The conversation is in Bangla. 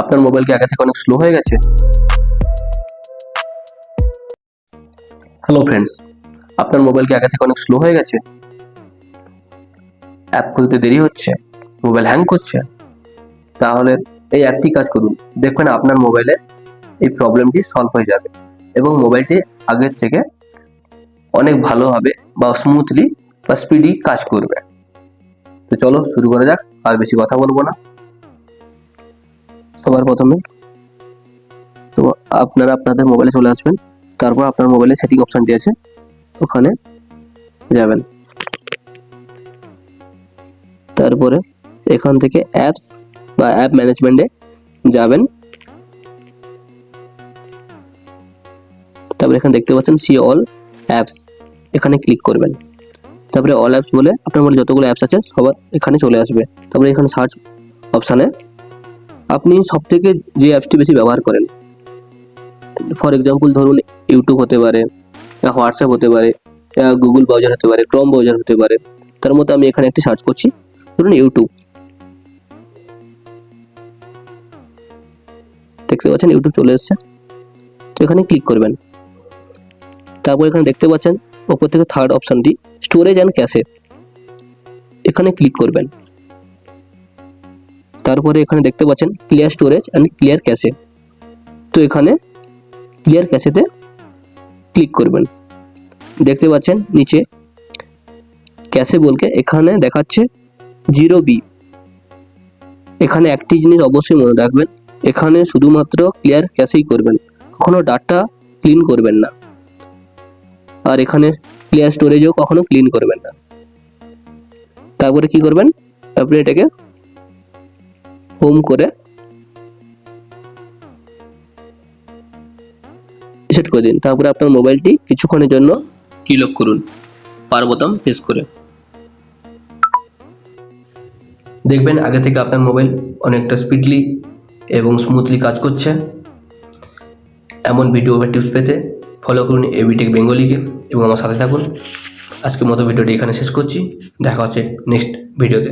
আপনার মোবাইল কি আগে থেকে অনেক স্লো হয়ে গেছে? হ্যালো ফ্রেন্ডস, আপনার মোবাইল কি আগে থেকে অনেক স্লো হয়ে গেছে? অ্যাপ খুলতে দেরি হচ্ছে, মোবাইল হ্যাং করছে? তাহলে এই একটি কাজ করুন, দেখবেন আপনার মোবাইলে এই প্রবলেমটি সলভ হয়ে যাবে এবং মোবাইলটি আগের থেকে অনেক ভালোভাবে বা স্মুথলি বা স্পিডি কাজ করবে। তো চলো শুরু করা যাক, আর বেশি কথা বলবো না। সবার প্রথমে তো আপনারা আপনাদের মোবাইলে চলে আসবেন, তারপর আপনার মোবাইলে সেটিং অপশনটি আছে, ওখানে যাবেন। তারপরে এখান থেকে অ্যাপস বা অ্যাপ ম্যানেজমেন্টে যাবেন। তারপরে এখানে দেখতে পাচ্ছেন সি অল অ্যাপস, এখানে ক্লিক করবেন। তারপরে অল অ্যাপস বলে আপনার মোবাইলে যতগুলো অ্যাপস আছে সব এখানে চলে আসবে। তারপরে এখানে সার্চ অপশানে আপনি সব থেকে যে অ্যাপসটি বেশি ব্যবহার করেন, ফর এক্সাম্পল ধরুন ইউটিউব হতে পারে, হোয়াটসঅ্যাপ হতে পারে, গুগল ব্রাউজার হতে পারে, ক্রোম ব্রাউজার হতে পারে। তার মধ্যে আমি এখানে একটি সার্চ করছি, ধরুন ইউটিউব। দেখতে পাচ্ছেন ইউটিউব চলে এসেছে, তো এখানে ক্লিক করবেন। তারপর এখানে দেখতে পাচ্ছেন ওপর থেকে থার্ড অপশনটি স্টোরেজ অ্যান্ড ক্যাশে, এখানে ক্লিক করবেন। তারপরে এখানে দেখতে পাচ্ছেন ক্লিয়ার স্টোরেজ অ্যান্ড ক্লিয়ার ক্যাশে, তো এখানে ক্লিয়ার ক্যাশেতে ক্লিক করবেন। দেখতে পাচ্ছেন নিচে ক্যাশে বলকে এখানে দেখাচ্ছে 0B। এখানে একটি জিনিস অবশ্যই মনে রাখবেন, এখানে শুধুমাত্র ক্লিয়ার ক্যাশেই করবেন, কখনো ডাটা ক্লিন করবেন না। আর এখানে ক্লিয়ার স্টোরেজও কখনো ক্লিন করবেন না। তারপরে কি করবেন, আপনি এটাকে হোম করে সেট করে দিন। তারপরে আপনার মোবাইলটি কিছুক্ষণের জন্য কি লক করুন, পাওয়ার বোতাম প্রেস করে। দেখবেন আগে থেকে আপনার মোবাইল অনেকটা স্পিডলি এবং স্মুথলি কাজ করছে। এমন ভিডিও বা টিপস পেতে ফলো করুন এবি টেক বেঙ্গলিকে এবং আমার সাথে থাকুন। আজকের মতো ভিডিওটি এখানে শেষ করছি, দেখা হচ্ছে নেক্সট ভিডিওতে।